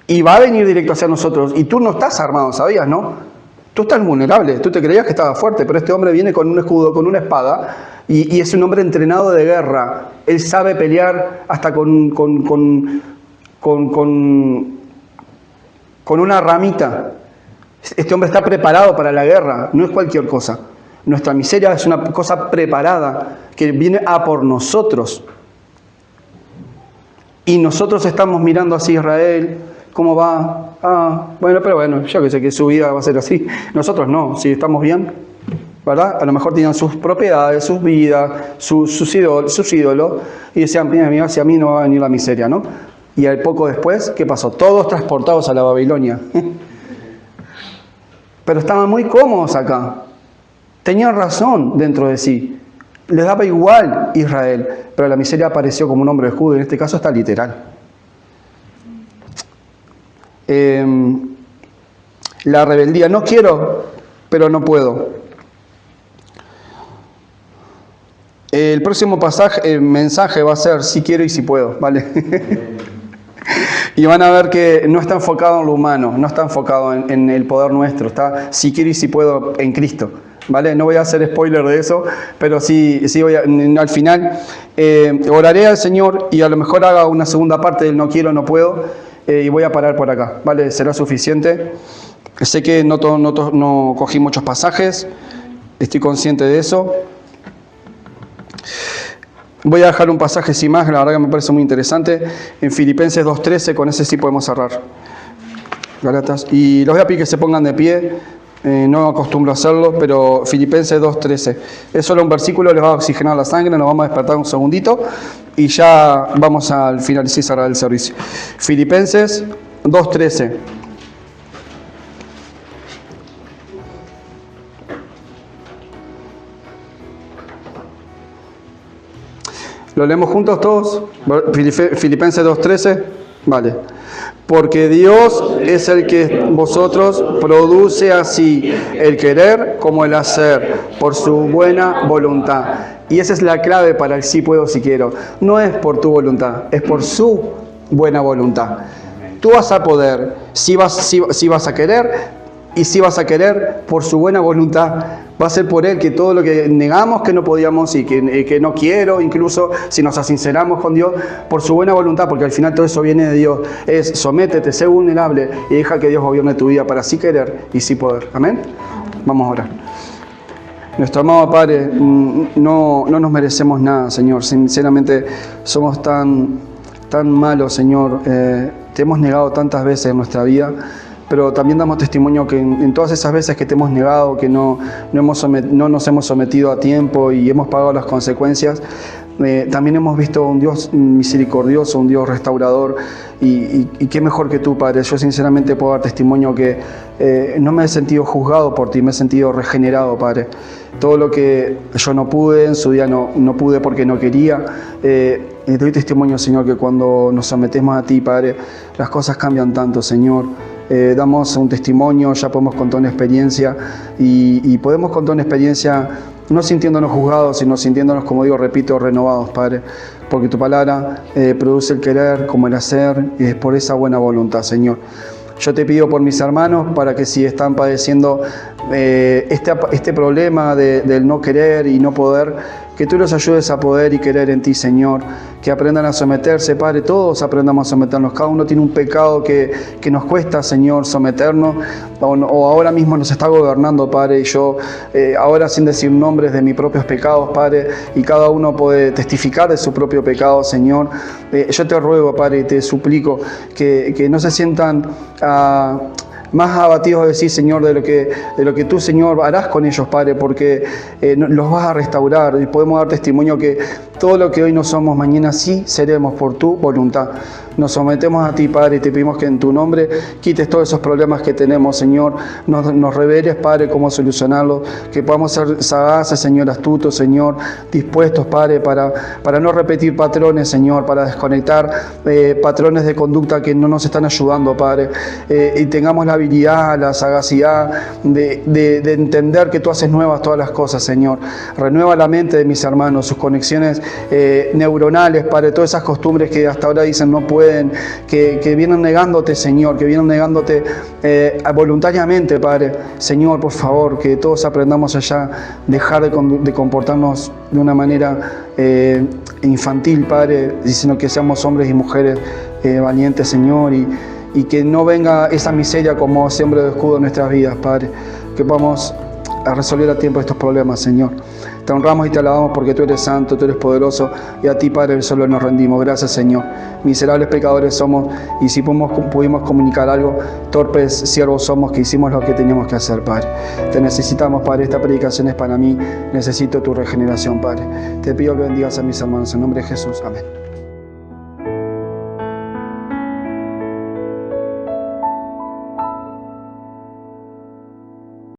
Y va a venir directo hacia nosotros. Y tú no estás armado, ¿sabías, no? Tú estás vulnerable. Tú te creías que estabas fuerte, pero este hombre viene con un escudo, con una espada. Y es un hombre entrenado de guerra. Él sabe pelear hasta con una ramita. Este hombre está preparado para la guerra. No es cualquier cosa. Nuestra miseria es una cosa preparada que viene a por nosotros. Y nosotros estamos mirando así Israel. ¿Cómo va? Bueno, yo que sé que su vida va a ser así. Nosotros no. Si estamos bien, ¿verdad? A lo mejor tenían sus propiedades, sus vidas, sus ídolos, y decían, mira, si a mí no va a venir la miseria, ¿no? Y al poco después, ¿qué pasó? Todos transportados a la Babilonia. Pero estaban muy cómodos acá. Tenían razón dentro de sí. Les daba igual Israel, pero la miseria apareció como un hombre de escudo, y en este caso está literal. La rebeldía, no quiero, pero no puedo. El próximo mensaje va a ser si quiero y si puedo, ¿vale? Y van a ver que no está enfocado en lo humano, no está enfocado en el poder nuestro, está si quiero y si puedo en Cristo, ¿vale? No voy a hacer spoiler de eso, pero sí voy al final oraré al Señor y a lo mejor haga una segunda parte del no quiero, no puedo, y voy a parar por acá, ¿vale? Será suficiente. Sé que no cogí muchos pasajes, estoy consciente de eso. Voy a dejar un pasaje sin más, la verdad que me parece muy interesante, en Filipenses 2.13, con ese sí podemos cerrar. Galatas. Y los voy a pedir que se pongan de pie, no acostumbro a hacerlo, pero Filipenses 2.13. Es solo un versículo, les va a oxigenar la sangre, nos vamos a despertar un segundito y ya vamos al finalizar y cerrar el servicio. Filipenses 2.13. ¿Lo leemos juntos todos? Filipenses 2:13. Vale. Porque Dios es el que en vosotros produce así el querer como el hacer, por su buena voluntad. Y esa es la clave para el sí puedo, si quiero. No es por tu voluntad, es por su buena voluntad. Tú vas a poder, si vas a querer, y si vas a querer por su buena voluntad. Va a ser por Él que todo lo que negamos que no podíamos y que no quiero, incluso si nos sinceramos con Dios, por su buena voluntad, porque al final todo eso viene de Dios. Es sométete, sé vulnerable y deja que Dios gobierne tu vida para sí querer y sí poder. Amén. Vamos a orar. Nuestro amado Padre, no nos merecemos nada, Señor. Sinceramente somos tan malos, Señor. Te hemos negado tantas veces en nuestra vida. Pero también damos testimonio que en todas esas veces que te hemos negado, que no nos hemos sometido a tiempo y hemos pagado las consecuencias, también hemos visto un Dios misericordioso, un Dios restaurador, y qué mejor que tú, Padre. Yo sinceramente puedo dar testimonio que no me he sentido juzgado por ti, me he sentido regenerado, Padre. Todo lo que yo no pude, en su día no pude porque no quería. Doy testimonio, Señor, que cuando nos sometemos a ti, Padre, las cosas cambian tanto, Señor. Damos un testimonio, ya podemos contar una experiencia y podemos contar una experiencia no sintiéndonos juzgados, sino sintiéndonos, como digo, repito, renovados, Padre, porque tu palabra produce el querer como el hacer y es por esa buena voluntad, Señor. Yo te pido por mis hermanos para que si están padeciendo este problema del no querer y no poder, que tú los ayudes a poder y querer en ti, Señor. Que aprendan a someterse, Padre, todos aprendamos a someternos. Cada uno tiene un pecado que nos cuesta, Señor, someternos, o ahora mismo nos está gobernando, Padre, y yo ahora sin decir nombres de mis propios pecados, Padre, y cada uno puede testificar de su propio pecado, Señor. Yo te ruego, Padre, y te suplico que no se sientan más abatidos de decir, Señor, de lo que tú, Señor, harás con ellos, Padre, porque los vas a restaurar y podemos dar testimonio que todo lo que hoy no somos, mañana sí seremos por tu voluntad. Nos sometemos a ti, Padre, y te pedimos que en tu nombre quites todos esos problemas que tenemos, Señor. Nos reveles, Padre, cómo solucionarlos, que podamos ser sagaces, Señor, astutos, Señor, dispuestos, Padre, para no repetir patrones, Señor, para desconectar patrones de conducta que no nos están ayudando, Padre, y tengamos la habilidad, la sagacidad de entender que tú haces nuevas todas las cosas, Señor. Renueva la mente de mis hermanos, sus conexiones neuronales, Padre, todas esas costumbres que hasta ahora dicen no pueden, que vienen negándote, Señor, que vienen negándote voluntariamente, Padre. Señor, por favor, que todos aprendamos allá dejar de comportarnos de una manera infantil, Padre, sino que seamos hombres y mujeres valientes, Señor, y que no venga esa miseria como siembra de escudo en nuestras vidas, Padre, que podamos resolver a tiempo estos problemas, Señor. Te honramos y te alabamos porque tú eres santo, tú eres poderoso, y a ti, Padre, solo nos rendimos. Gracias, Señor. Miserables pecadores somos, y si pudimos comunicar algo, torpes siervos somos que hicimos lo que teníamos que hacer, Padre. Te necesitamos, Padre. Esta predicación es para mí. Necesito tu regeneración, Padre. Te pido que bendigas a mis hermanos. En nombre de Jesús. Amén.